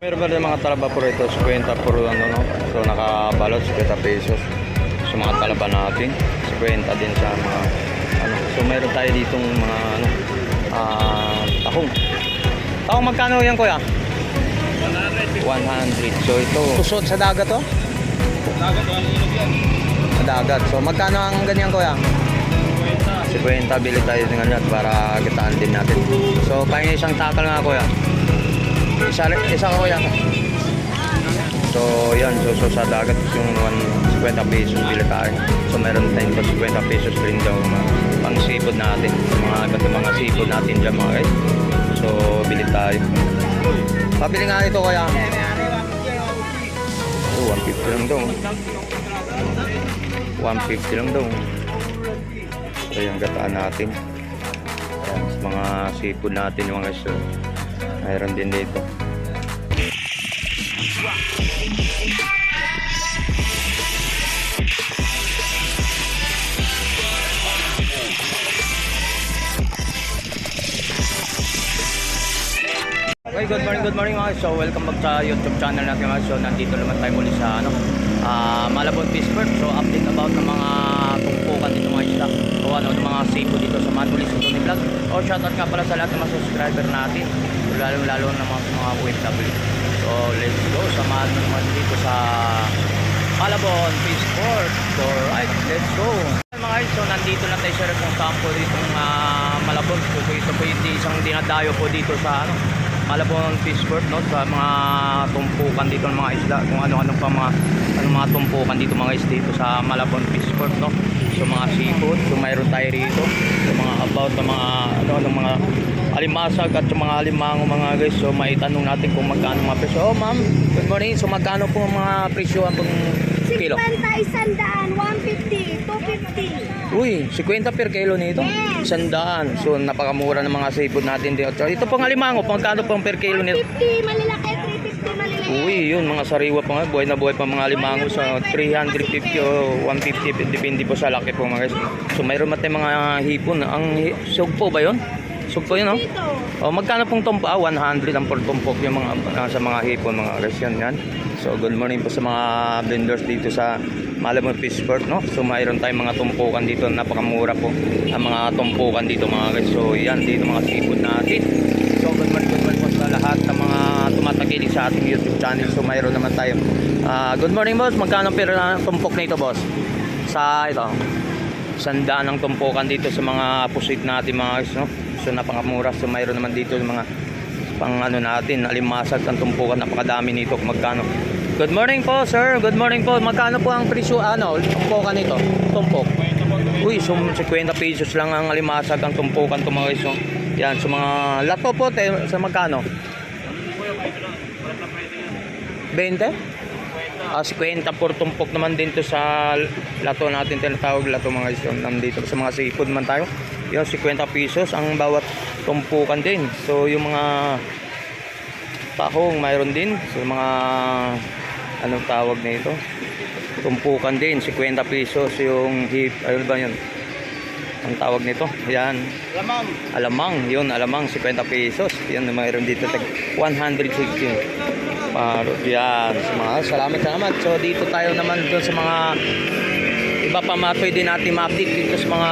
Meron ba rin mga talaba po rito, 50 por ano, no? So nakabalot, 50 pesos. So mga talaba natin, 50 din sa mga ano. So meron tayo ditong mga ano, tahong. Tahong magkano yan, kuya? 100. So ito, kusot sa dagat to? Dagat ang ilog yan. Sa dagat. So magkano ang ganyan, kuya? 50 bili tayo ng ganyan para kitaan din natin. So pahingi isang takal nga, kuya. Isa ka, kuya. So yan, so sa dagat yung 50 pesos bili tayo. So meron tayong 50 pesos rin daw pang seafood natin. Mga seafood natin dyan, mga guys. So bili tayo. Pabili nga ito, kuya. 150 lang daw. 150 lang daw. So yung gataan natin. Ayan, mga seafood natin yung mga guys. So, mayroon din dito. Okay, good morning mga guys. So welcome back sa YouTube channel natin mga guys. So nandito naman tayo muli sa ano, Malabon Fish Port. So update about ng mga tumpukan dito mga isla. O ano, ng mga seafood dito sa Mantulis Tony Vlog. O shoutout nga pala sa lahat ng mga subscriber natin. Lalo ng mga OFW. So let's go, samahan mo naman dito sa Malabon Fish Port. So right, let's go mga guys. So nandito na tayo sa kung saan po dito Malabon. So ito po yung isang dinadayo po dito sa ano, Malabon Fish Port, no, sa mga tumpukan dito ng mga isla, kung ano-ano pa mga tumpukan dito mga isla dito sa Malabon Fish Port, no. So mga seafood, so mayroon tayo rito, so mga about ng mga mga alimasag at mga alimango mga guys. So may tanong natin kung magkano mga presyo. Oh ma'am, good morning. So magkano po mga presyo ang kilo? 50, 100, 150, 250. Uy, 50 per kilo nito. Yes. 100. So napakamura ng mga seafood natin dito. So, ito pong alimango, magkano pong per kilo nito? 150 malilaki, 350 maliliit. Uy, yun mga sariwa pa nga, buhay na buhay pa mga limango sa 350 o 150, depende po sa laki po mga guys. So mayroon natin mga hipon. Ang sugpo ba yun? Sugpo yun, no? O magkano pong tumpa? 100 ang per tumpok yung mga sa mga hipon mga guys. Yan. So good morning po sa mga vendors dito sa Malabon Fish Port, no? So mayroon tayong mga tumpukan dito, napakamura po ang mga tumpukan dito mga guys. So yan dito mga seafood natin. So good morning po sa lahat ng mga tumatagili sa ating YouTube channel. So mayroon naman tayo. Good morning boss, magkano per tumpok nito boss? Sa ito, 100 ang tumpukan dito sa mga pusit natin mga guys, no? So napakamura. So mayroon naman dito yung mga pang ano natin, alimasag ang tumpukan, napakadami nito. Magkano? Good morning po sir, good morning po. Magkano po ang presyo tumpukan nito? Tumpok. Uy, so 50 pesos lang ang alimasag ang tumpukan to mga guys. So, yan, so mga lato po sa magkano? 20? 50 por tumpok naman din to sa lato natin, tinatawag lato mga guys. So, nandito sa mga seafood man tayo. Yung 50 pesos ang bawat tumpukan din. So yung mga tahong mayroon din. So mga anong tawag na ito? Tumpukan din, 50 pesos yung hip, ano ba yun? Ang tawag nito? Yan. Alamang, 50 pesos. Yan, mayroon dito 160. Paro, yan. Salamat. So dito tayo naman doon sa mga iba pa pwede natin ma-update dito sa mga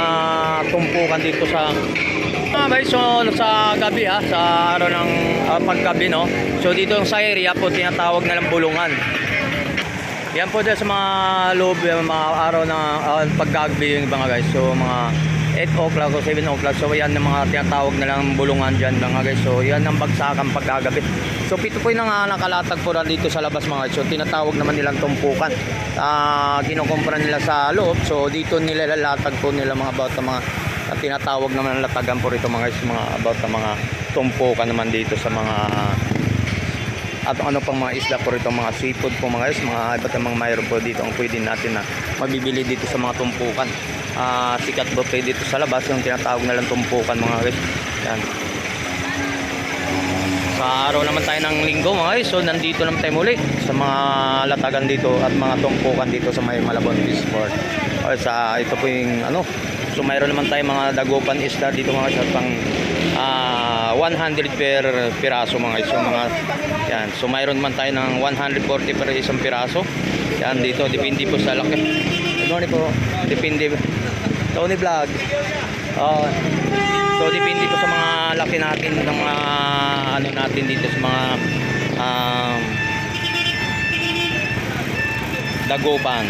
tumpukan dito sa so sa gabi sa araw ng paggabi, no. So dito sa area po tinatawag na lang Bulungan. Yan po dyan sa mga loob, mga araw ng paggabi yung mga guys. So mga 8 o'clock o 7 o'clock. So yan ang mga tinatawag na lang Bulungan dyan mga guys. So yan ang bagsakan pagkagabi. So pito po yung nakalatag po na dito sa labas mga guys. So tinatawag naman nilang tumpukan. Kinukumpara nila sa loob. So dito nila lalatag po nila mga about ng mga tinatawag naman ng latagan po rito mga guys. Mga about ng mga tumpukan naman dito sa mga at ano pang mga isla po rito, mga seafood po mga guys. Mga iba't mga mayroon po dito ang pwede natin na mabibili dito sa mga tumpukan. Sikat buffet dito sa labas yung tinatawag na lang tumpukan mga guys. Yan. Sa araw naman tayo ng linggo mga guys. So nandito naman tayo muli sa mga latagan dito at mga tumpukan dito sa may Malabon Fish Port. Sa ito po yung ano. So mayroon naman tayo mga dagupan isda dito mga guys, pang 100 per piraso mga guys. So, yan. So mayroon man tayo ng 140 per isang piraso. Yan dito, depende po sa laki. Good morning po. Depende. Tony Vlog. So depende po sa mga laki natin ng mga ano natin dito sa mga dagopan.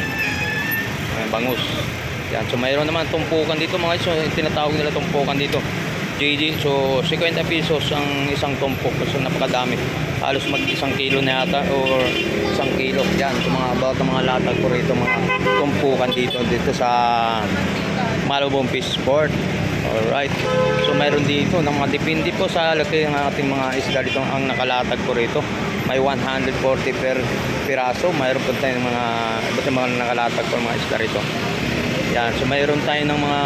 Bangus. Yan. So mayroon naman tumpukan dito mga guys. So tinatawag nila tumpukan dito. JJ. So 50 pesos ang isang tumpok. So napakadami. Halos mag 1 kilo na yata or 1 kilo. Yan. So mga latag po rito mga tumpukan dito sa Malabon Fish Port. Alright. So mayroon dito ng mga depende po sa laki ng ating mga isda dito ang nakalatag po rito. May 140 per piraso. Mayroon po tayo ng mga iba't mga nakalatag po mga isda rito. Yan. So mayroon tayo ng mga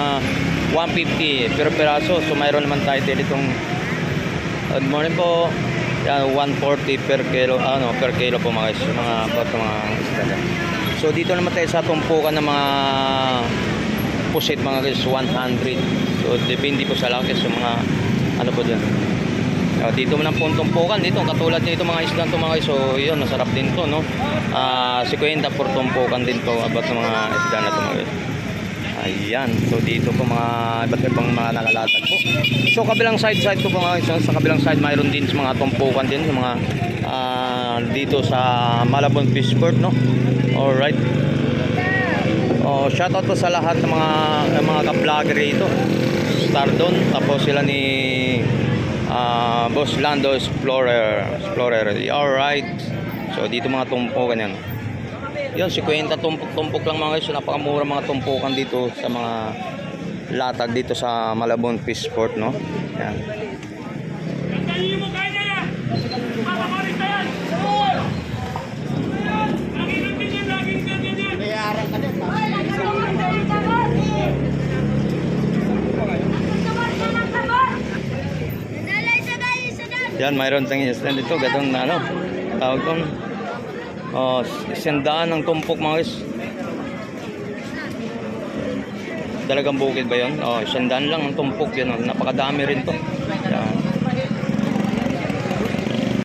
150 per piraso. So mayroon naman tayo ditong good morning po. Yan 140 per kilo per kilo po mga isda, mga isda. So dito naman tayo sa tumpukan ng mga pusit mga guys 100. So depende po sa laki sa mga ano po diyan. Dito man ang tumpukan dito katulad nito mga isda to mga guys. So yun masarap din to no. 50 por tumpukan din to about ng mga isda na to mga guys. Ayan. So dito po mga iba't ibang mga nakalatag po. So kabilang side po mga guys. Sa kabilang side mayroon din sa mga tumpukan din sa mga dito sa Malabon Fish Port no. Alright. Shoutout po sa lahat ng mga ka-vlogger rito. Stardon, tapos sila ni Boss Lando Explorer. Alright. So dito mga tumpukan yan. Yun, 50 tumpok lang mga guys. So, napakamura mga tumpukan dito sa mga latag dito sa Malabon Fish Port no. Yan. Yan, mayroon tayong island dito. Gatong ano, tawag doon. Sandaan ng tumpok mga guys. Talagang bukid ba yun? Sandaan lang ang tumpok yan. Napakadami rin to. Yan.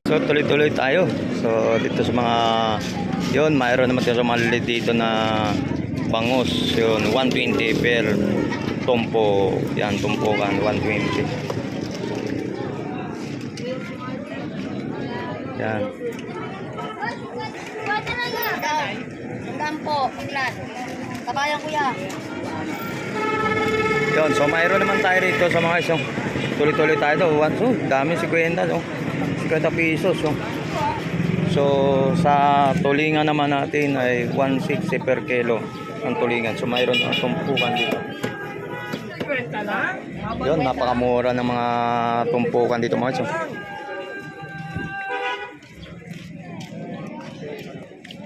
So tuloy-tuloy tayo. So dito sa mga yun, mayroon naman tayo sa malilit dito na bangus. Yun, 120 per tumpo. Yan, tumpukan, 120. Yan. Dampo, paglat. Kabayan kuya. Yun, so mayroon naman tayo rito sa mga isang tuloy-tuloy tayo daw. Dami 50 no? 50 pesos. So sa tulingan naman natin ay 160 per kilo ang tulingan. So mayroon ang tumpukan dito. Yun, napakamura ng mga tumpukan dito mga isang.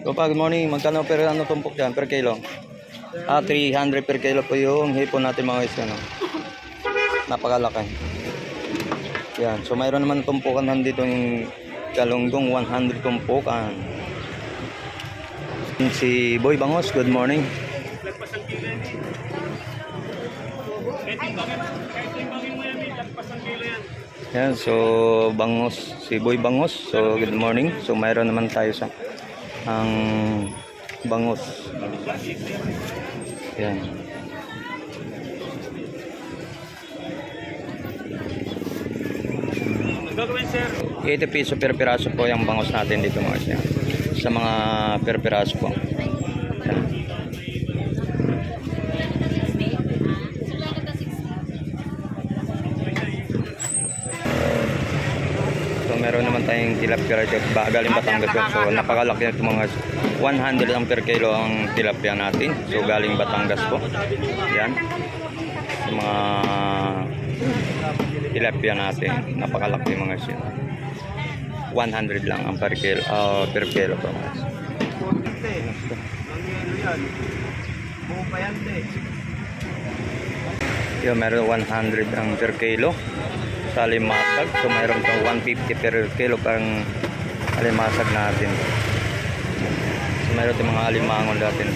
So good morning, magkano per tumpok dyan per kilo? 300 per kilo po yung hipon natin mga guys. No? Napakalaki. Yan, so mayroon naman tumpukan nandito yung galunggong 100 tumpukan. Si Boy Bangos, good morning. Yan, so Bangos, si Boy Bangos, so good morning. So mayroon naman tayo sa ang bangus. Yan. Gagawin sir. 80 piso per piraso po yung bangus natin dito mga siya. Sa mga per piraso po. Yan. So meron naman tayong tilapia rito galing Batangas. So napakalaki nito mga 100 ang per kilo ang tilapia natin. So galing Batangas po. Yan. So, mga tilapia natin. Napakalaki mga siya. 100 lang ang per kilo po mga siya. Yo, meron 100 ang per kilo sa alimasag. So mayroon pang 150 per kilo pang alimasag natin. So mayroon yung mga alimangon natin.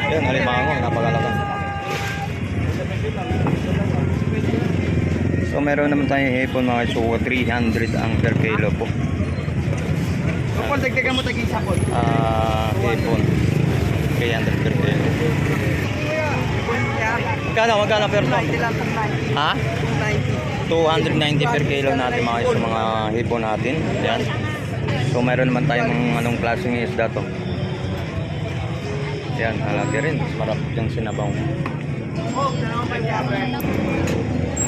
Yan, alimango, napakalaki. So meron naman tayong hipon mga suko, 300 ang per kilo po. Kapag dagdagan mo taging sapon. Hipon, 300 per kilo. Magkano per ton? Ha? 290 per kilo natin mga sa mga hipon natin. Yan. So mayroon naman tayong mga anong klaseng isda to. Yan, halagi rin. Marap yung sinabaw.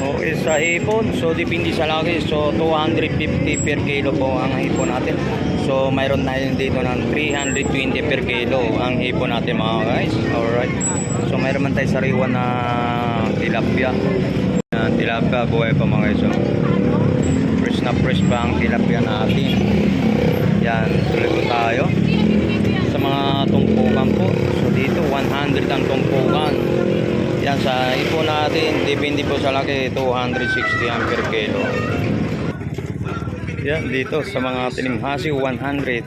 Okay, sa hipon, so depende sa laki. So 250 per kilo po ang hipon natin. So mayroon tayo dito ng 320 per kilo ang hipon natin mga guys. Alright. So mayroon man tayo sariwan na tilapia. Tilapia, buhay pa mga guys. So, fresh pa ang tilapia natin. Yan, tuloy po tayo sa mga tumpukan po. So dito 100 ang tumpukan. Yan sa ipon natin, depende po sa laki, 260 ang per kilo. Yan dito sa mga tinimhasi, 100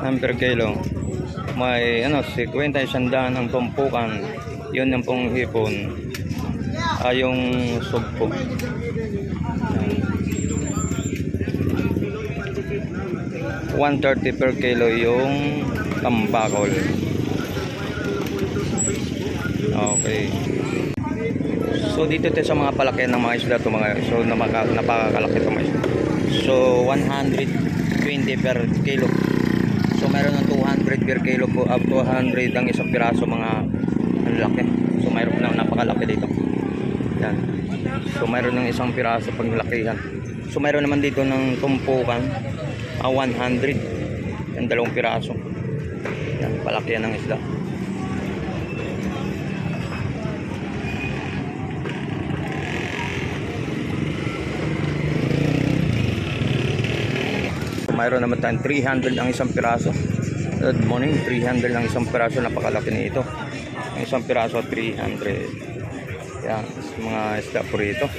ang per kilo. May 50 sandaan ang tumpukan. Yun yung pong hipon. Yung sugpo. 130 per kilo yung tambakol. Okay. So dito tayo sa mga palaki ng mga isda to mga. So napakalaki to mga isda. So 120 per kilo. So meron ng 200 per kilo po, up to 100 ang isang piraso mga ang laki. So mayroon na napakalaki dito. Yan. So mayroon ng isang piraso paglakihan. So mayroon naman dito ng tumpukan 100 yung dalawang piraso. Yan, palaki yan ng isda. So mayroon naman tayong 300 ang isang piraso. Good morning, 300 ang isang piraso, napakalaki nito. Ang isang piraso 300. Yan, mga isda po rito.